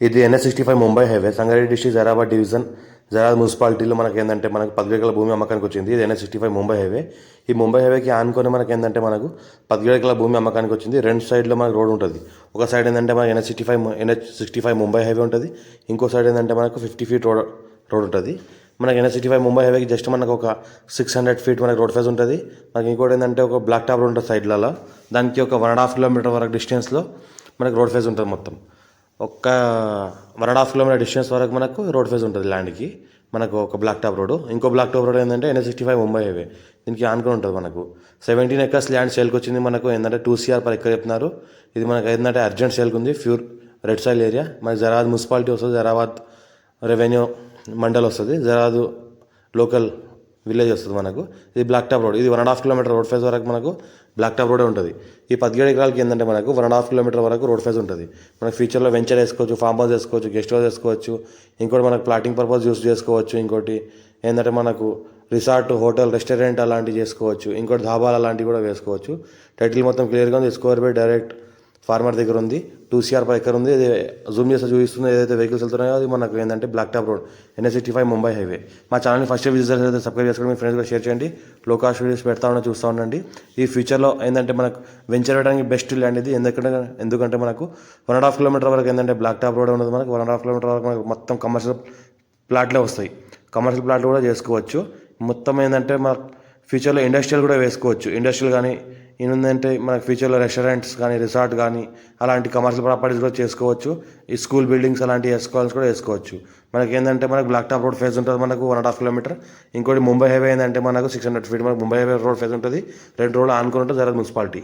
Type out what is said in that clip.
ఇది NH65 Mumbai highway Sangareddy district Zaheerabad division Zaheerabad మున్సిపాలిటీలో మనకి ఏంటంటే మనకు 10 ఎకరాల భూమి అమ్మకానికి వచ్చింది. ఇది NH65 ముంబై హైవే. ఈ ముంబై హైవేకి ఆనుకొని మనకి ఏంటంటే మనకు 10 ఎకరాల భూమి అమ్మకానికి వచ్చింది. రెండు సైడ్లో మనకు రోడ్ ఉంటుంది. ఒక సైడ్ ఏంటంటే మనకి NH65 ముంబై హైవే ఉంటుంది. ఇంకో సైడ్ ఏంటంటే మనకు 50 ఫీట్ రోడ్ ఉంటుంది. మనకి NH65 ముంబై హైవేకి జస్ట్ మనకు ఒక 600 ఫీట్ మనకి రోడ్ ఫేస్ ఉంటుంది. మనకి ఇంకోటి ఏంటంటే ఒక బ్లాక్ టాప్ రోడ్ ఉంటుంది సైడ్లలో. దానికి ఒక 1.5 కిలోమీటర్ వరకు డిస్టెన్స్లో మనకి రోడ్ ఫేస్ ఉంటుంది. మొత్తం ఒక 1.5 కిలోమీటర్ డిస్టెన్స్ వరకు మనకు రోడ్ ఫేస్ ఉంటుంది. ల్యాండ్కి మనకు ఒక బ్లాక్ టాప్ రోడ్. ఇంకో బ్లాక్ టాప్ రోడ్ ఏంటంటే NH65 ముంబై హైవే. దీనికి ఆనుకొని ఉంటుంది. మనకు 17 ఎకర్స్ ల్యాండ్ సేల్కి వచ్చింది. మనకు ఏంటంటే 2 CR per ఎకర్ చెప్తున్నారు. ఇది మనకు ఏంటంటే అర్జెంట్ సేల్కి ఉంది. Pure red soil area. మనకి జరాబాద్ మున్సిపాలిటీ వస్తుంది. జరాబాద్ రెవెన్యూ మండల్ వస్తుంది. జరాబాద్ లోకల్ విలేజ్ వస్తుంది. మనకు ఇది బ్లాక్ టాప్ రోడ్. ఇది 1.5 కిలోమీటర్ రోడ్ ఫేస్ వరకు మనకు బ్లాక్ టాప్ రోడే ఉంటుంది. ఈ 17 ఎకరాలకి ఏంటంటే మనకు 1.5 కిలోమీటర్ వరకు రోడ్ ఫేస్ ఉంటుంది. మనకు ఫ్యూచర్లో వెంచర్ వేసుకోవచ్చు, ఫామ్ హౌస్ వేసుకోవచ్చు, గెస్ట్ హౌస్ వేసుకోవచ్చు. ఇంకోటి మనకు ప్లాటింగ్ పర్పస్ యూస్ చేసుకోవచ్చు. ఇంకోటి ఏంటంటే మనకు రిసార్ట్, హోటల్, రెస్టారెంట్ అలాంటివి చేసుకోవచ్చు. ఇంకోటి ధాబాలు అలాంటివి కూడా వేసుకోవచ్చు. టైటిల్ మొత్తం క్లియర్గా ఉంది. స్క్వేర్ బై డైరెక్ట్ ఫార్మర్ దగ్గర ఉంది. 2 CR per ఎకర్ ఉంది. ఇది జూమ్ చేస్తే చూపిస్తుంది. ఏదైతే వెహికల్స్ వెళ్తున్నాయో అది మనకు ఏంటంటే black top road NH65 Mumbai highway. మా ఛానల్ని ఫస్ట్ విజిటర్స్ అయితే సబ్స్క్రైబ్ చేసుకోండి. మీ ఫ్రెండ్స్ కూడా షేర్ చేయండి. లో కాస్ట్ వీడియోస్ పెడతా ఉండి చూస్తూ ఉండండి. ఈ ఫ్యూచర్లో ఏంటంటే మనకు వెంచర్ వేయడానికి బెస్ట్ ల్యాండ్ ఇది. ఎందుకంటే మనకు 1.5 కిలోమీటర్ వరకు ఏంటంటే బ్లాక్ టాప్ రోడ్ ఉన్నది. మనకు 1.5 కిలోమీటర్ వరకు మనకు మొత్తం కమర్షియల్ ప్లాట్లే వస్తాయి. కమర్షియల్ ప్లాట్లు కూడా చేసుకోవచ్చు. మొత్తం ఏంటంటే మనకు ఫ్యూచర్లో ఇండస్ట్రియల్ కూడా వేసుకోవచ్చు. ఇండస్ట్రియల్ కానీ ఏంటంటే మనకు ఫ్యూచర్లో రెస్టారెంట్స్ కానీ, రిసార్ట్ కానీ అలాంటి కమర్షియల్ ప్రాపర్టీస్ కూడా చేసుకోవచ్చు. ఈ స్కూల్ బిల్డింగ్స్ అలాంటివి వేసుకోవాల్సి కూడా వేసుకోవచ్చు. మనకి ఏంటంటే మనకు బ్లాక్ టాప్ రోడ్ ఫేస్ ఉంటుంది. మనకు 1.5 కిలోమీటర్. ఇంకోటి ముంబై హైవే ఏంటంటే మనకు 600 ఫీట్ మనకు ముంబై హైవే రోడ్ ఫేస్ ఉంటుంది. రెండు రోడ్లు ఆనుకుని ఉంటుంది జరాబాద్ మున్సిపాలిటీ.